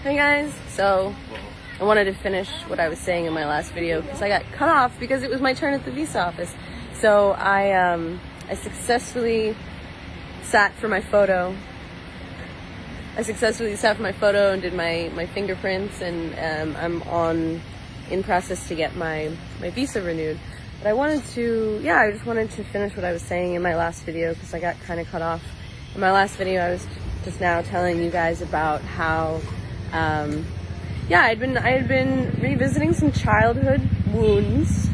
Hey guys, so I wanted to finish what I was saying in my last video because I got cut off because it was my turn at the visa office. So I successfully sat for my photo. And did my fingerprints, and I'm in process to get my visa renewed. But I just wanted to finish what I was saying in my last video because I got kind of cut off. In my last video, I was just now telling you guys about how, I had been revisiting some childhood wounds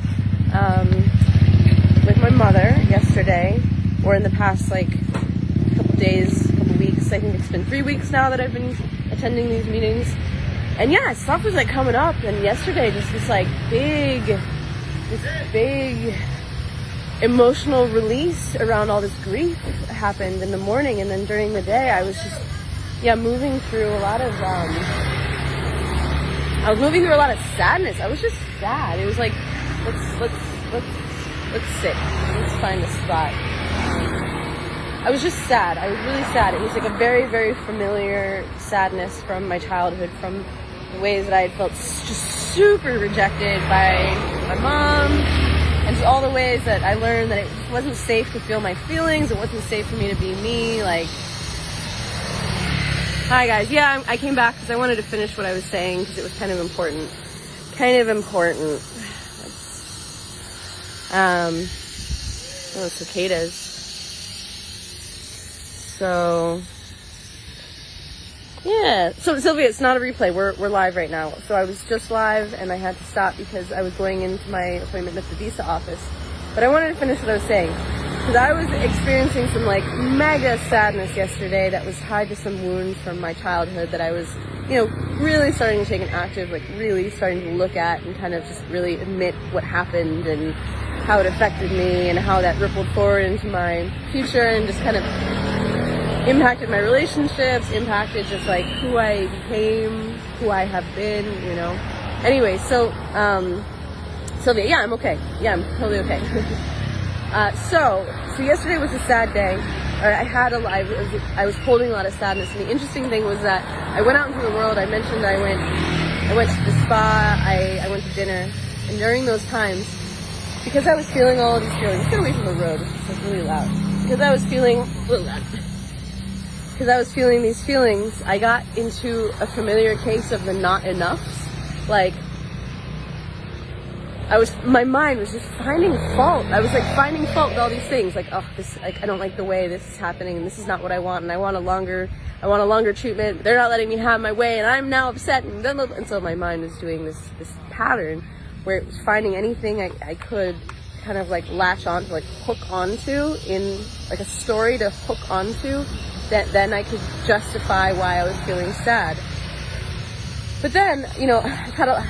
with my mother yesterday, or in the past couple days, couple weeks. I think it's been 3 weeks now that I've been attending these meetings, and stuff was coming up. And yesterday, just this big emotional release around all this grief happened in the morning, and then during the day I was just moving through a lot of sadness. I was just sad. It was like, let's sit. Let's find a spot. I was just sad. I was really sad. It was like a very, very familiar sadness from my childhood, from the ways that I had felt just super rejected by my mom, and just all the ways that I learned that it wasn't safe to feel my feelings. It wasn't safe for me to be me. Hi guys. I came back because I wanted to finish what I was saying because it was kind of important. Cicadas. So Sylvia, it's not a replay. We're live right now. So I was just live and I had to stop because I was going into my appointment at the visa office. But I wanted to finish what I was saying because I was experiencing some mega sadness yesterday that was tied to some wounds from my childhood that I was, really starting to take an active, really starting to look at and kind of just really admit what happened and how it affected me and how that rippled forward into my future and just kind of impacted my relationships, impacted just who I became, who I have been, Anyway, so, Sylvia, I'm okay. I'm totally okay. So yesterday was a sad day. I was holding a lot of sadness, and the interesting thing was that I went out into the world. I mentioned I went to the spa, I went to dinner, and during those times, because I was feeling all of these feelings, get away from the road, it's really loud. Because I was feeling these feelings, I got into a familiar case of the not enoughs. My mind was just finding fault. I was finding fault with all these things. I don't like the way this is happening, and this is not what I want, and I want a longer treatment. They're not letting me have my way, and I'm now upset. And so my mind was doing this pattern where it was finding anything I could kind of latch on to, hook onto in a story to hook onto that then I could justify why I was feeling sad. But then, I've had a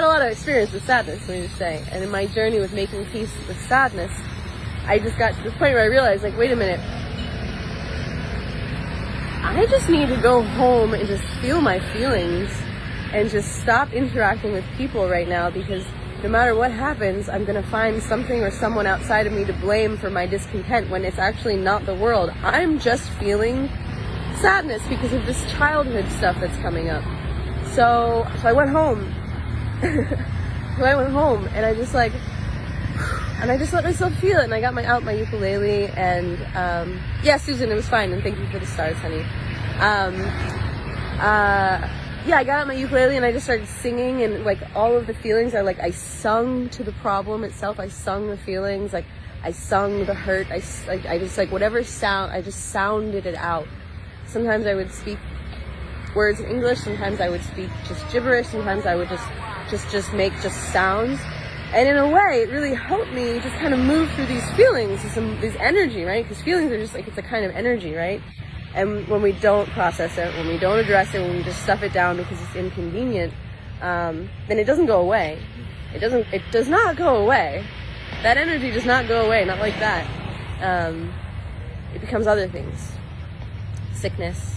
lot of experience with sadness, let me just say. And in my journey with making peace with sadness, I just got to the point where I realized, wait a minute, I just need to go home and just feel my feelings and just stop interacting with people right now, because no matter what happens, I'm going to find something or someone outside of me to blame for my discontent when it's actually not the world. I'm just feeling sadness because of this childhood stuff that's coming up. So I went home. And I just let myself feel it. And I got out my ukulele, and Susan, it was fine, and thank you for the stars, honey. I got out my ukulele and I just started singing, and all of the feelings I sung to the problem itself. I sung the feelings, I sung the hurt. I just whatever sound, I just sounded it out. Sometimes I would speak words in English, sometimes I would speak just gibberish, sometimes I would just make just sounds. And in a way, it really helped me just kind of move through these feelings, this energy, right? Because feelings are just it's a kind of energy, right? And when we don't process it, when we don't address it, when we just stuff it down because it's inconvenient, then it doesn't go away. It does not go away. That energy does not go away, not like that. It becomes other things. Sickness,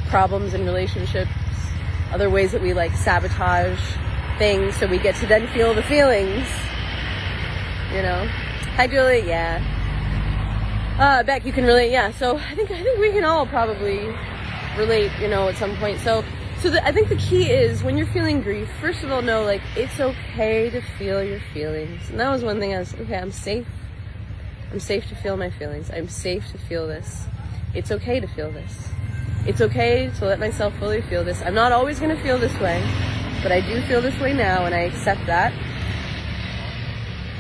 problems in relationships, other ways that we sabotage things so we get to then feel the feelings. Hi Julie, Beck, you can relate, So I think we can all probably relate, at some point. So So I think the key is when you're feeling grief, first of all, know like it's okay to feel your feelings. And that was one thing I was, okay, I'm safe. I'm safe to feel my feelings. I'm safe to feel this. It's okay to feel this. It's okay to let myself fully feel this. I'm not always going to feel this way, but I do feel this way now, and I accept that.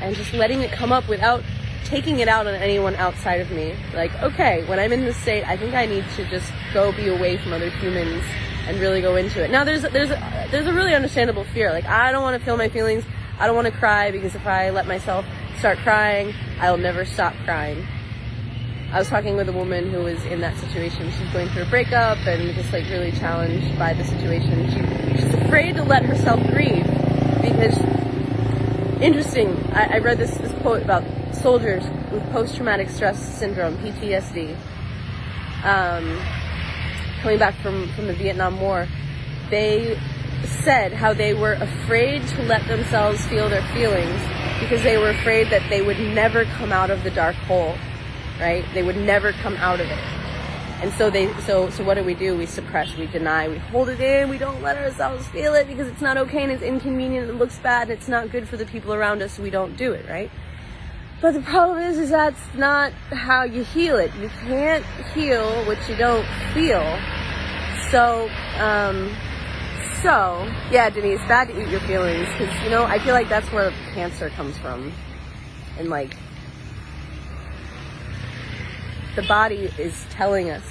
And just letting it come up without taking it out on anyone outside of me. Like, okay, when I'm in this state, I think I need to just go be away from other humans and really go into it. Now, there's a really understandable fear. Like, I don't want to feel my feelings. I don't want to cry, because if I let myself start crying, I'll never stop crying. I was talking with a woman who was in that situation. She's going through a breakup and just like really challenged by the situation. She's afraid to let herself grieve because, interesting, I read this quote about soldiers with post-traumatic stress syndrome, PTSD, coming back from the Vietnam War. They said how they were afraid to let themselves feel their feelings because they were afraid that they would never come out of the dark hole, right? They would never come out of it. And so what do? We suppress, we deny, we hold it in, we don't let ourselves feel it because it's not okay and it's inconvenient and it looks bad and it's not good for the people around us, so we don't do it, right? But the problem is that's not how you heal it. You can't heal what you don't feel. So yeah, Denise, bad to eat your feelings, because, you know, I feel like that's where cancer comes from. And, like, the body is telling us.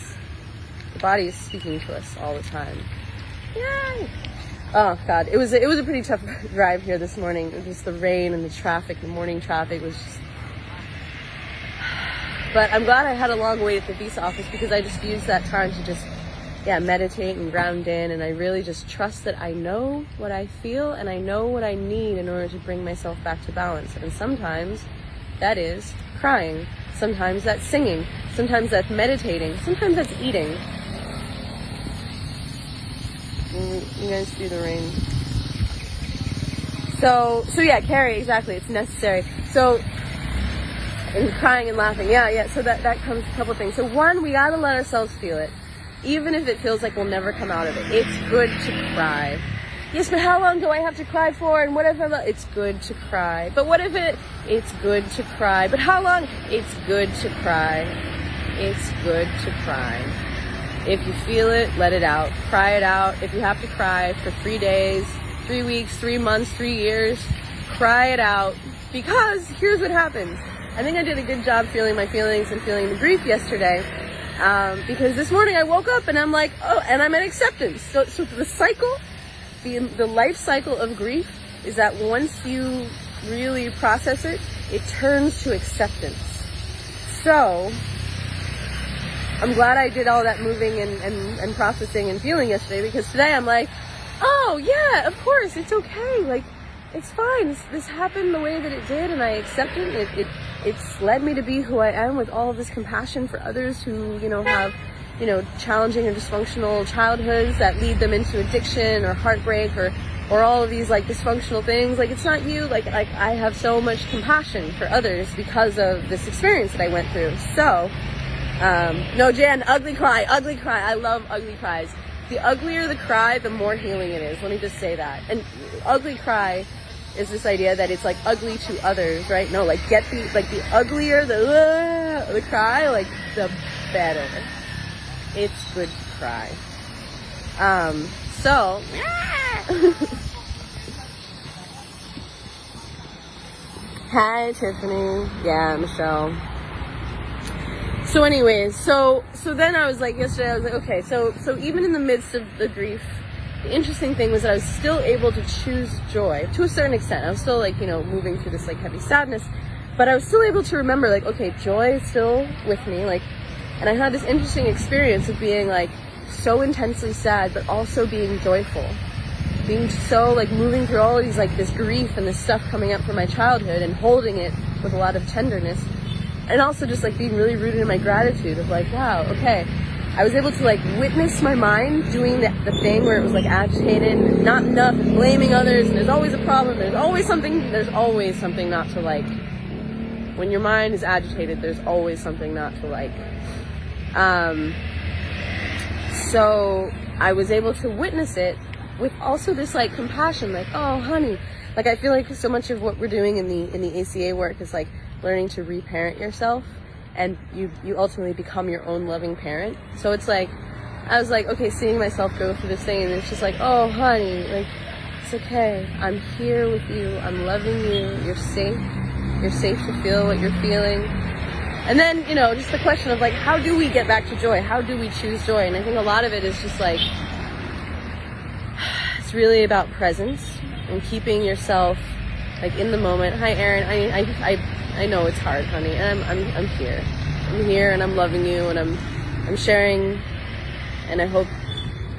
The body is speaking to us all the time. Yay! Oh, God. It was a pretty tough drive here this morning. Just the rain and the traffic, the morning traffic was just... But I'm glad I had a long wait at the visa office, because I just used that time to just... meditate and ground in, and I really just trust that I know what I feel and I know what I need in order to bring myself back to balance. And sometimes that is crying, sometimes that's singing, sometimes that's meditating, sometimes that's eating. You guys see the rain. So yeah, Carrie, exactly, it's necessary. So, and crying and laughing, so that comes a couple things. So one, we gotta let ourselves feel it. Even if it feels like we'll never come out of it. It's good to cry. Yes, but how long do I have to cry for? And what if it's good to cry. But what if it's good to cry. But how long? It's good to cry. It's good to cry. If you feel it, let it out. Cry it out. If you have to cry for 3 days, 3 weeks, 3 months, 3 years, cry it out. Because here's what happens. I think I did a good job feeling my feelings and feeling the grief yesterday. Because this morning I woke up and I'm like, oh, and I'm in acceptance. So the cycle, the life cycle of grief is that once you really process it, it turns to acceptance. So I'm glad I did all that moving and processing and feeling yesterday, because today I'm like, oh yeah, of course, it's okay. Like, it's fine. This happened the way that it did, and I accept it. It's led me to be who I am, with all of this compassion for others who, have, challenging or dysfunctional childhoods that lead them into addiction or heartbreak or all of these like dysfunctional things. Like, it's not you. Like I have so much compassion for others because of this experience that I went through. So, no, Jan, ugly cry. I love ugly cries. The uglier the cry, the more healing it is. Let me just say that. And ugly cry is this idea that it's like ugly to others, right? No, like the uglier the cry, like the better. It's good to cry. Hi, Tiffany. Yeah, Michelle. So anyways, so then I was like, yesterday I was like, okay, so even in the midst of the grief, the interesting thing was that I was still able to choose joy to a certain extent. I was still like, moving through this like heavy sadness, but I was still able to remember like, okay, joy is still with me. Like, and I had this interesting experience of being like so intensely sad, but also being joyful, being so like moving through all of these like this grief and this stuff coming up from my childhood and holding it with a lot of tenderness. And also just like being really rooted in my gratitude of like, wow, okay, I was able to like witness my mind doing the thing where it was like agitated and not enough and blaming others, and there's always a problem, there's always something not to like. When your mind is agitated, there's always something not to like. So I was able to witness it with also this like compassion, like, oh honey, like I feel like so much of what we're doing in the ACA work is like learning to reparent yourself, and you ultimately become your own loving parent. So it's like, I was like, okay, seeing myself go through this thing, and it's just like, oh honey, like, it's okay, I'm here with you, I'm loving you, you're safe to feel what you're feeling. And then, you know, just the question of like, how do we get back to joy? How do we choose joy? And I think a lot of it is just like, it's really about presence and keeping yourself like in the moment. Hi Erin, I know it's hard, honey, and I'm here. I'm here and I'm loving you, and I'm sharing, and I hope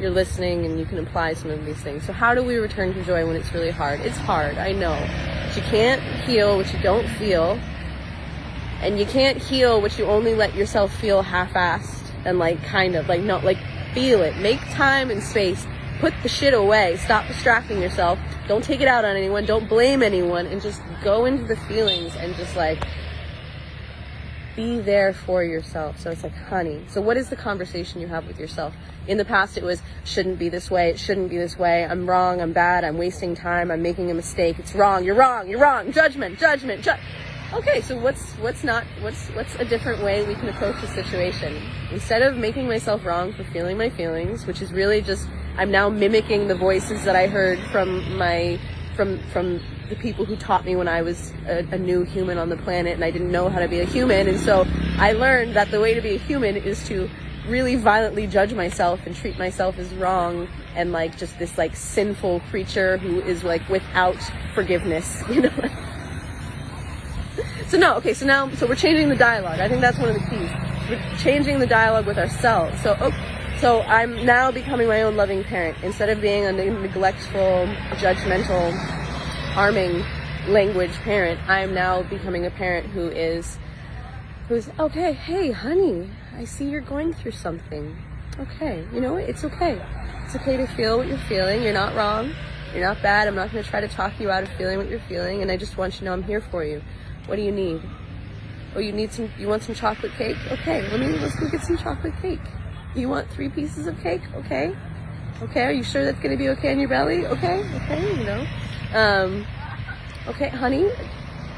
you're listening and you can apply some of these things. So how do we return to joy when it's really hard? It's hard, I know. But you can't heal what you don't feel. And you can't heal what you only let yourself feel half-assed and like kind of like, no, like feel it. Make time and space. Put the shit away. Stop distracting yourself. Don't take it out on anyone. Don't blame anyone, and just go into the feelings and just like be there for yourself. So it's like, honey, so what is the conversation you have with yourself? In the past it was, shouldn't be this way, it shouldn't be this way, I'm wrong, I'm bad, I'm wasting time, I'm making a mistake, it's wrong, you're wrong, judgment. Okay, so what's a different way we can approach the situation? Instead of making myself wrong for feeling my feelings, which is really just, I'm now mimicking the voices that I heard from the people who taught me when I was a new human on the planet, and I didn't know how to be a human. And so I learned that the way to be a human is to really violently judge myself and treat myself as wrong and like just this like sinful creature who is like without forgiveness, you know. So we're changing the dialogue. I think that's one of the keys. We're changing the dialogue with ourselves. So I'm now becoming my own loving parent. Instead of being a neglectful, judgmental, harming language parent, I'm now becoming a parent who's okay, hey honey, I see you're going through something. Okay, you know what? It's okay. It's okay to feel what you're feeling. You're not wrong. You're not bad. I'm not going to try to talk you out of feeling what you're feeling, and I just want you to know I'm here for you. What do you need? Oh, you want some chocolate cake? Okay, let's go get some chocolate cake. You want 3 pieces of cake? Okay. Okay, are you sure that's going to be okay in your belly? Okay, you know. Okay, honey,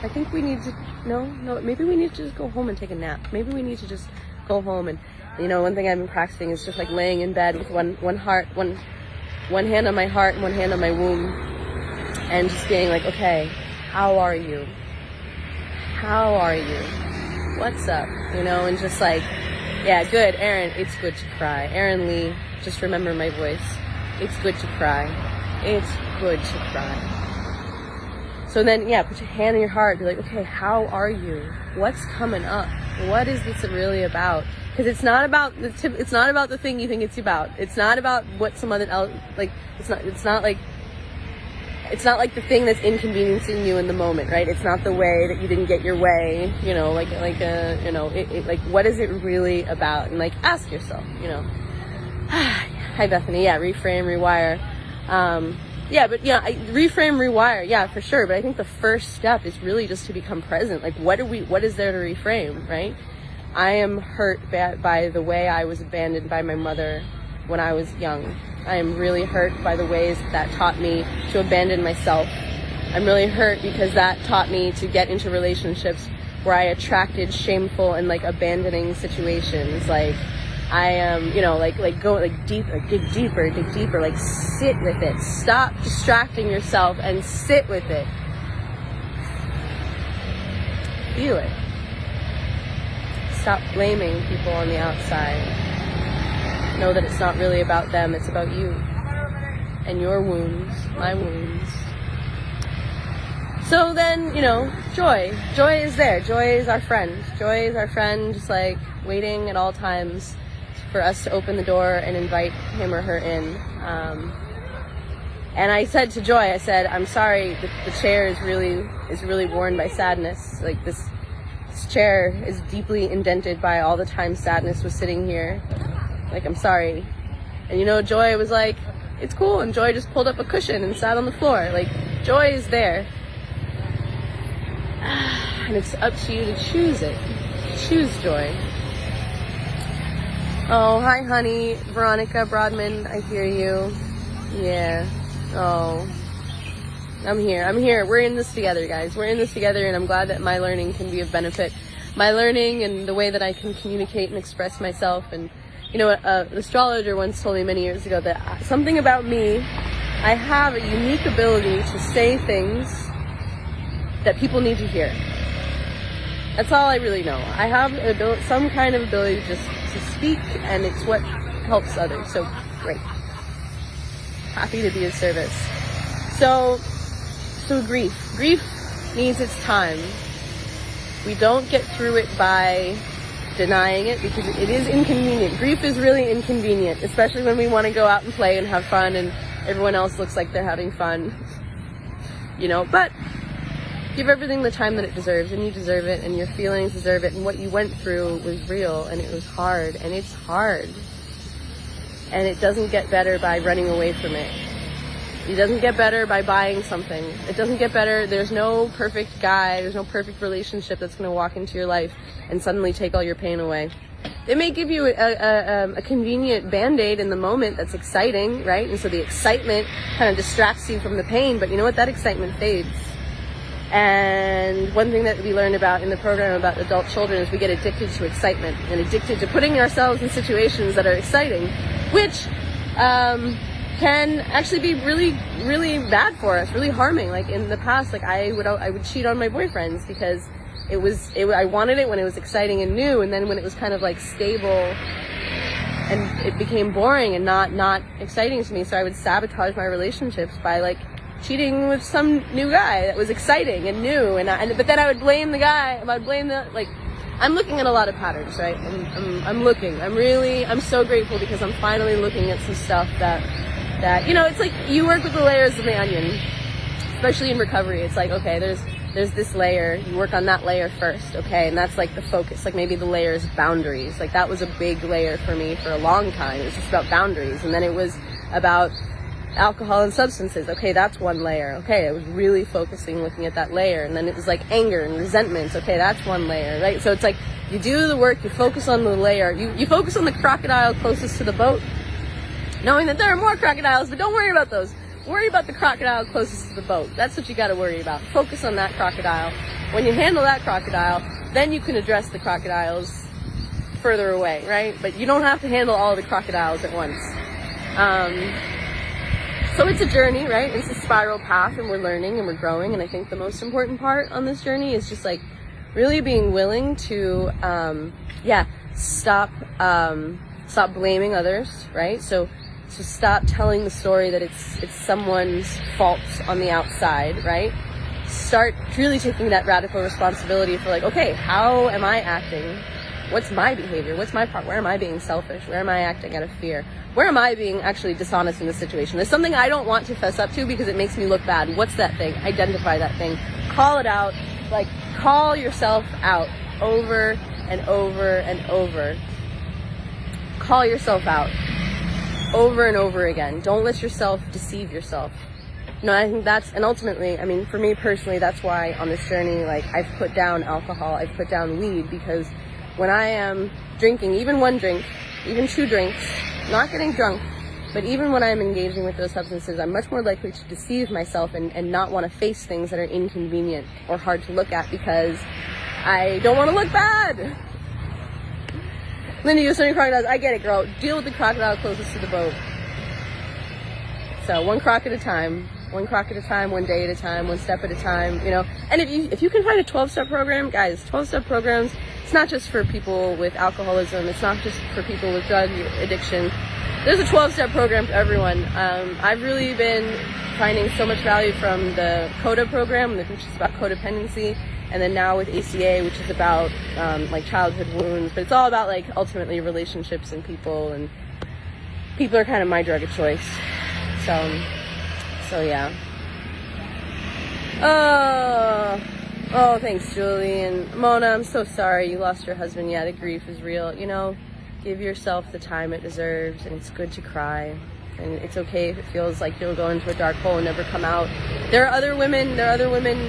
I think we need to, no, maybe we need to just go home and take a nap. Maybe we need to just go home and, you know, one thing I've been practicing is just like laying in bed with one hand on my heart and one hand on my womb, and just being like, okay, how are you? How are you? What's up? You know, and just like, yeah, good, Erin, it's good to cry. Erin Lee, just remember my voice. It's good to cry. It's good to cry. So then, yeah, put your hand on your heart. Be like, okay, how are you? What's coming up? What is this really about? Because it's not about the thing you think it's about. It's not about what some other else, like, it's not like the thing that's inconveniencing you in the moment, right? It's not the way that you didn't get your way, you know, like what is it really about? And like, ask yourself, you know. Hi Bethany, yeah, reframe, rewire. Reframe, rewire, yeah, for sure. But I think the first step is really just to become present. Like, what is there to reframe, right? I am hurt by the way I was abandoned by my mother when I was young. I am really hurt by the ways that taught me to abandon myself. I'm really hurt because that taught me to get into relationships where I attracted shameful and like abandoning situations. Like, I am, dig deeper, like sit with it. Stop distracting yourself and sit with it. Feel it. Stop blaming people on the outside. Know that it's not really about them, it's about you and your wounds, my wounds. So then, you know, joy is there. Joy is our friend. Joy is our friend, just like waiting at all times for us to open the door and invite him or her in. And I said to Joy, I said, I'm sorry, the chair is really worn by sadness. Like this chair is deeply indented by all the time sadness was sitting here. Like, I'm sorry. And you know, Joy was like, it's cool. And Joy just pulled up a cushion and sat on the floor. Like, Joy is there. And it's up to you to choose it. Choose joy. Oh, hi, honey. Veronica Broadman, I hear you. Yeah. Oh. I'm here. We're in this together, guys. We're in this together, and I'm glad that my learning can be of benefit. My learning and the way that I can communicate and express myself. And, you know, an astrologer once told me many years ago that something about me, I have a unique ability to say things that people need to hear. That's all I really know. I have some kind of ability just to speak, and it's what helps others. So, great. Happy to be of service. So grief needs its time. We don't get through it by denying it, because it is inconvenient. Grief is really inconvenient, especially when we want to go out and play and have fun and everyone else looks like they're having fun, you know. But give everything the time that it deserves, and you deserve it, and your feelings deserve it, and what you went through was real, and it was hard, and it's hard, and it doesn't get better by running away from it. It doesn't get better by buying something. It doesn't get better. There's no perfect guy. There's no perfect relationship that's going to walk into your life and suddenly take all your pain away. It may give you a convenient Band-Aid in the moment that's exciting, right? And so the excitement kind of distracts you from the pain, but you know what? That excitement fades. And one thing that we learned about in the program about adult children is we get addicted to excitement and addicted to putting ourselves in situations that are exciting, which can actually be really, really bad for us, really harming. Like in the past, like I would cheat on my boyfriends because I wanted it when it was exciting and new, and then when it was kind of like stable and it became boring and not exciting to me, so I would sabotage my relationships by like cheating with some new guy that was exciting and new, but then I would blame the guy. I'm looking at a lot of patterns, right? I'm so grateful because I'm finally looking at some stuff that, you know, it's like you work with the layers of the onion, especially in recovery. It's like, okay, there's this layer, you work on that layer first, okay, and that's like the focus. Like maybe the layer is boundaries. Like that was a big layer for me for a long time. It was just about boundaries, and then it was about alcohol and substances. Okay, that's one layer. Okay, I was really focusing, looking at that layer, and then it was like anger and resentments. Okay, that's one layer, right? So it's like you do the work, you focus on the layer, you focus on the crocodile closest to the boat, knowing that there are more crocodiles, but don't worry about those. Worry about the crocodile closest to the boat. That's what you got to worry about. Focus on that crocodile. When you handle that crocodile, then you can address the crocodiles further away, right? But you don't have to handle all the crocodiles at once. So it's a journey, right? It's a spiral path, and we're learning and we're growing. And I think the most important part on this journey is just like really being willing to, stop blaming others, right? So stop telling the story that it's someone's fault on the outside, right? Start really taking that radical responsibility for like, okay, how am I acting? What's my behavior? What's my part? Where am I being selfish? Where am I acting out of fear? Where am I being actually dishonest in this situation? There's something I don't want to fess up to because it makes me look bad. What's that thing? Identify that thing. Call it out. Like, call yourself out over and over and over. Call yourself out over and over again. Don't let yourself deceive yourself. No, I think and ultimately, I mean, for me personally, that's why on this journey, like, I've put down alcohol, I've put down weed, because when I am drinking, even one drink, even two drinks, not getting drunk, but even when I'm engaging with those substances, I'm much more likely to deceive myself and not want to face things that are inconvenient or hard to look at because I don't want to look bad. Linda, you're studying crocodiles. I get it, girl. Deal with the crocodile closest to the boat. So one croc at a time, one day at a time, one step at a time, you know. And if you can find a 12-step program, guys, 12-step programs, it's not just for people with alcoholism. It's not just for people with drug addiction. There's a 12-step program for everyone. I've really been finding so much value from the CODA program, which is about codependency, and then now with ACA, which is about like childhood wounds, but it's all about like ultimately relationships and people are kind of my drug of choice. So yeah. Oh, thanks, Julie. And Mona, I'm so sorry you lost your husband. Yeah, the grief is real. You know, give yourself the time it deserves, and it's good to cry. And it's okay if it feels like you'll go into a dark hole and never come out. There are other women,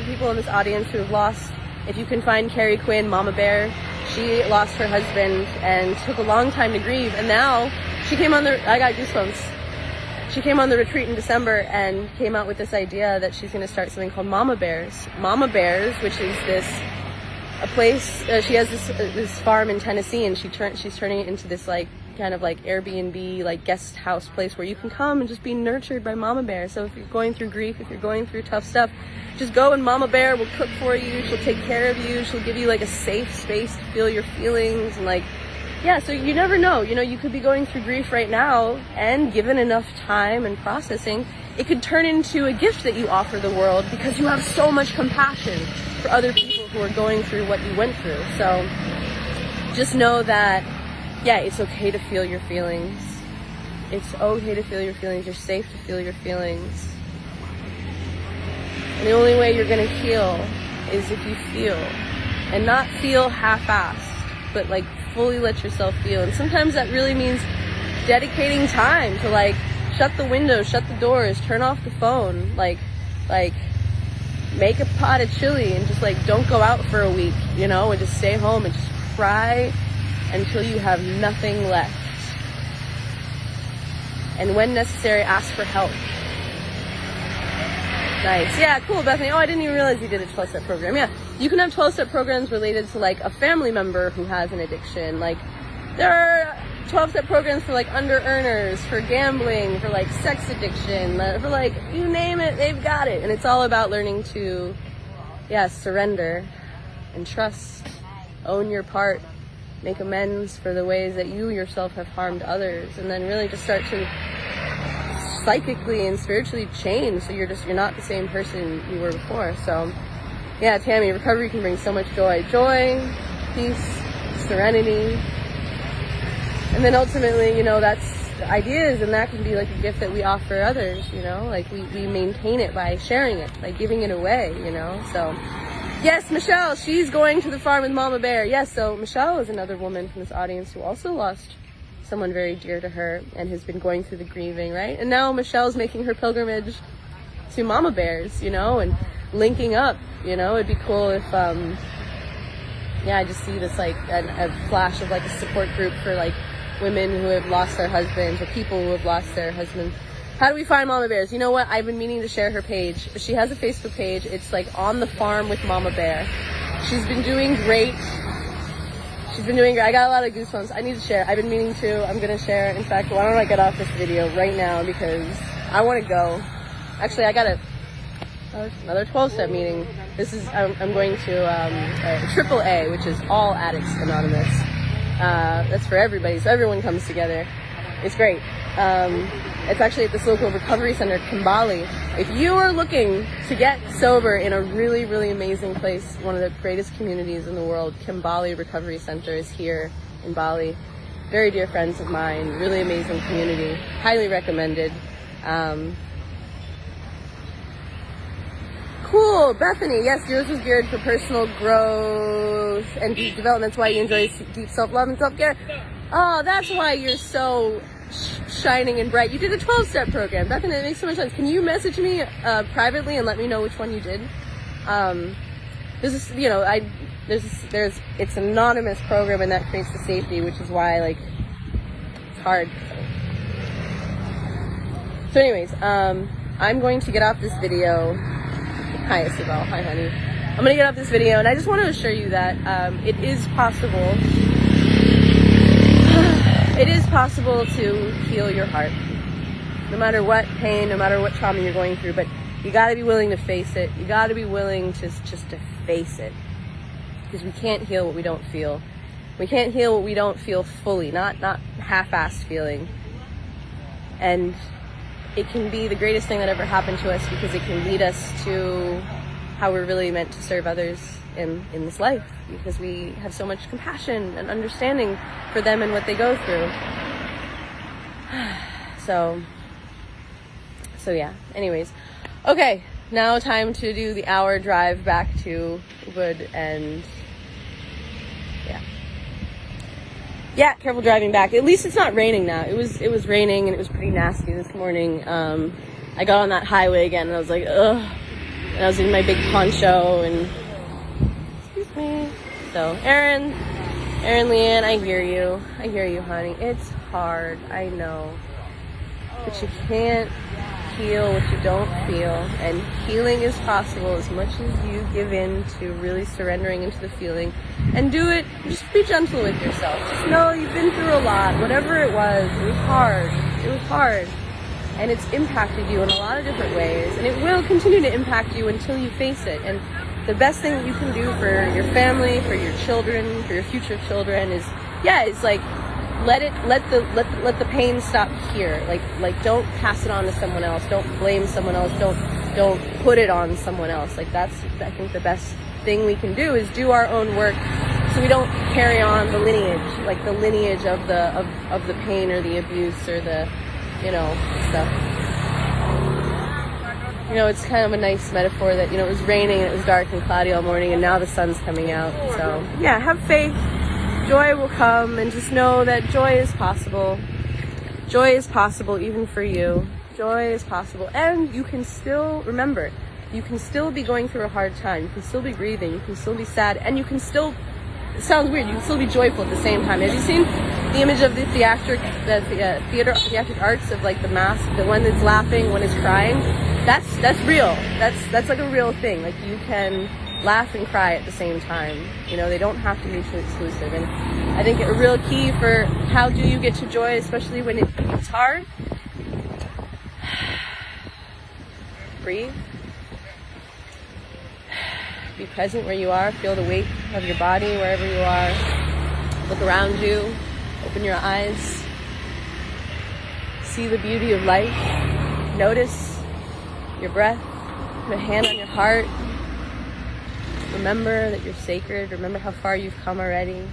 people in this audience who have lost. If you can find Carrie Quinn, Mama Bear, She lost her husband and took a long time to grieve, and now she came on I got goosebumps. She came on the retreat in December and came out with this idea that she's going to start something called Mama Bears. Mama Bears, which is a place, she has this farm in Tennessee, and she's turning it into this like kind of like Airbnb, like guest house place where you can come and just be nurtured by Mama Bear. So if you're going through grief, if you're going through tough stuff, just go and Mama Bear will cook for you. She'll take care of you. She'll give you like a safe space to feel your feelings, and like, yeah, so you never know. You know, you could be going through grief right now, and given enough time and processing, it could turn into a gift that you offer the world because you have so much compassion for other people who are going through what you went through. So just know that, yeah, it's okay to feel your feelings. It's okay to feel your feelings. You're safe to feel your feelings. And the only way you're gonna heal is if you feel. And not feel half-assed, but like fully let yourself feel. And sometimes that really means dedicating time to like shut the windows, shut the doors, turn off the phone, like make a pot of chili and just like don't go out for a week, you know, and just stay home and just cry until you have nothing left. And when necessary, ask for help. Nice. Yeah, cool, Bethany. Oh, I didn't even realize you did a 12-step program. Yeah, you can have 12-step programs related to like a family member who has an addiction. Like there are 12-step programs for like under-earners, for gambling, for like sex addiction, for like you name it, they've got it. And it's all about learning to, yeah, surrender and trust, own your part, make amends for the ways that you yourself have harmed others, and then really just start to psychically and spiritually change, so you're not the same person you were before. So yeah, Tammy, recovery can bring so much joy, peace, serenity, and then ultimately, you know, that's the ideas, and that can be like a gift that we offer others, you know, like we maintain it by sharing it, by giving it away, you know. So yes, Michelle, she's going to the farm with Mama Bear. Yes, so Michelle is another woman from this audience who also lost someone very dear to her and has been going through the grieving, right? And now Michelle's making her pilgrimage to Mama Bears, you know, and linking up, you know. It'd be cool if, yeah, I just see this like a flash of like a support group for like women who have lost their husbands or people who have lost their husbands. How do we find Mama Bears? You know what? I've been meaning to share her page. She has a Facebook page. It's like On the Farm with Mama Bear. She's been doing great. I got a lot of goosebumps. I need to share. I've been meaning to. I'm going to share. In fact, why don't I get off this video right now because I want to go. Actually, I got another 12-step meeting. I'm going to AAA, which is All Addicts Anonymous. That's for everybody, so everyone comes together. It's great. It's actually at this local recovery center, Kimbali. If you are looking to get sober in a really, really amazing place, one of the greatest communities in the world, Kimbali Recovery Center is here in Bali. Very dear friends of mine, really amazing community, highly recommended. Cool, Bethany, yes, yours was geared for personal growth and deep development. That's why you enjoy deep self-love and self-care. Oh, that's why you're so shining and bright. You did a 12-step program. Bethany, that makes so much sense. Can you message me privately and let me know which one you did? It's an anonymous program, and that creates the safety, which is why, like, it's hard. So anyways, I'm going to get off this video. Hi, Isabel. Hi, honey. I'm going to get off this video, and I just want to assure you that it is possible. It is possible to heal your heart, no matter what pain, no matter what trauma you're going through, but you got to be willing to face it. You got to be willing to just to face it, because we can't heal what we don't feel. We can't heal what we don't feel fully, not half-assed feeling. And it can be the greatest thing that ever happened to us, because it can lead us to how we're really meant to serve others in this life, because we have so much compassion and understanding for them and what they go through. So yeah, anyways. Okay, now time to do the hour drive back to Wood, and yeah, careful driving back. At least it's not raining now. It was raining, and it was pretty nasty this morning. I got on that highway again, and I was like, ugh. And I was in my big poncho, and excuse me. So, Aaron, Erin Leanne, I hear you. I hear you, honey. It's hard, I know. But you can't heal what you don't feel. And healing is possible as much as you give in to really surrendering into the feeling. And do it, just be gentle with yourself. Just know you've been through a lot. Whatever it was hard. It was hard. And it's impacted you in a lot of different ways. And it will continue to impact you until you face it. And the best thing that you can do for your family, for your children, for your future children is, it's like, let the pain stop here. Like don't pass it on to someone else. Don't blame someone else. Don't put it on someone else. Like that's, I think, the best thing we can do is do our own work, so we don't carry on the lineage, like the lineage of the pain or the abuse or the, stuff. It's kind of a nice metaphor that, it was raining and it was dark and cloudy all morning and now the sun's coming out. So, have faith. Joy will come, and just know that joy is possible. Joy is possible even for you. Joy is possible. And you can still, remember, you can still be going through a hard time. You can still be grieving. You can still be sad. And you can still, it sounds weird, you can still be joyful at the same time. Have you seen the image of the theatric arts of like the mask, the one that's laughing, one is crying? That's real. That's like a real thing. Like you can laugh and cry at the same time. They don't have to be mutually exclusive. And I think a real key for how do you get to joy, especially when it's hard, breathe. Be present where you are. Feel the weight of your body wherever you are. Look around you. Open your eyes. See the beauty of life. Notice your breath. Put a hand on your heart. Remember that you're sacred. Remember how far you've come already.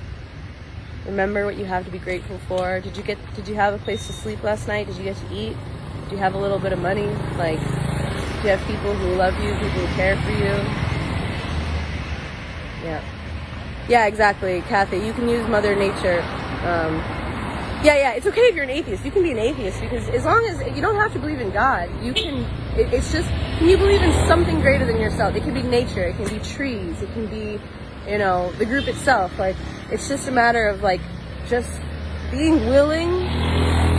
Remember what you have to be grateful for. Did you have a place to sleep last night? Did you get to eat? Do you have a little bit of money? Like, do you have people who love you, people who care for you? Yeah, exactly, Kathy. You can use Mother Nature. It's okay if you're an atheist. You can be an atheist because as long as you don't have to believe in God, you can. It's just, can you believe in something greater than yourself? It can be nature. It can be trees. It can be, the group itself. Like, it's just a matter of like just being willing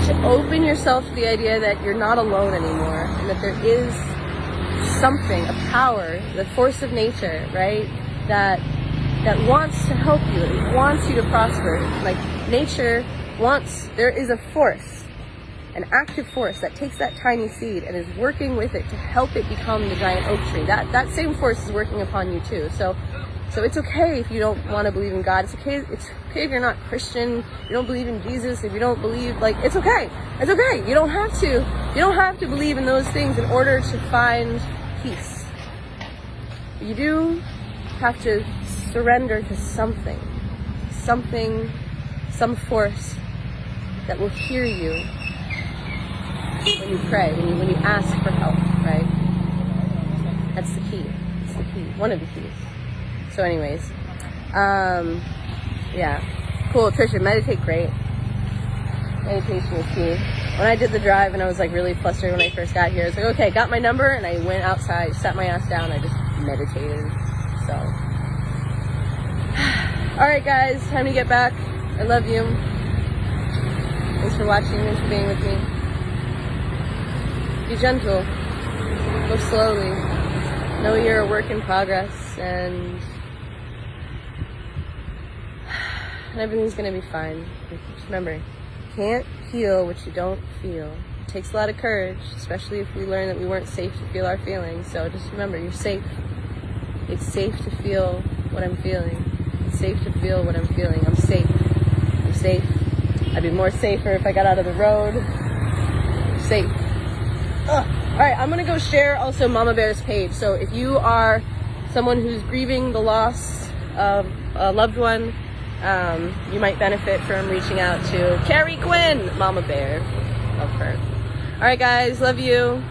to open yourself to the idea that you're not alone anymore, and that there is something, a power, the force of nature, right? That wants to help you, it wants you to prosper. Like nature there is a force, an active force that takes that tiny seed and is working with it to help it become the giant oak tree. That same force is working upon you too. So it's okay if you don't want to believe in God. It's okay if you're not Christian, you don't believe in Jesus, if you don't believe, like, it's okay. It's okay. You don't have to believe in those things in order to find peace. You do have to surrender to something, some force that will hear you when you pray, when you ask for help, right? That's the key. It's the key. One of the keys. So anyways, cool. Trisha, meditate great. Meditation is key. When I did the drive and I was like really flustered when I first got here, I was like, okay, got my number, and I went outside, sat my ass down, I just meditated. So, all right, guys, time to get back. I love you. Thanks for watching. Thanks for being with me. Be gentle. Go slowly. Know you're a work in progress, and everything's gonna be fine. Just remember, you can't heal what you don't feel. It takes a lot of courage, especially if we learn that we weren't safe to feel our feelings. So just remember, you're safe. It's safe to feel what I'm feeling. It's safe to feel what I'm feeling. I'm safe. I'm safe. I'd be more safer if I got out of the road. Safe. Ugh. All right, I'm gonna go share also Mama Bear's page. So if you are someone who's grieving the loss of a loved one, you might benefit from reaching out to Carrie Quinn, Mama Bear. Love her. All right, guys, love you.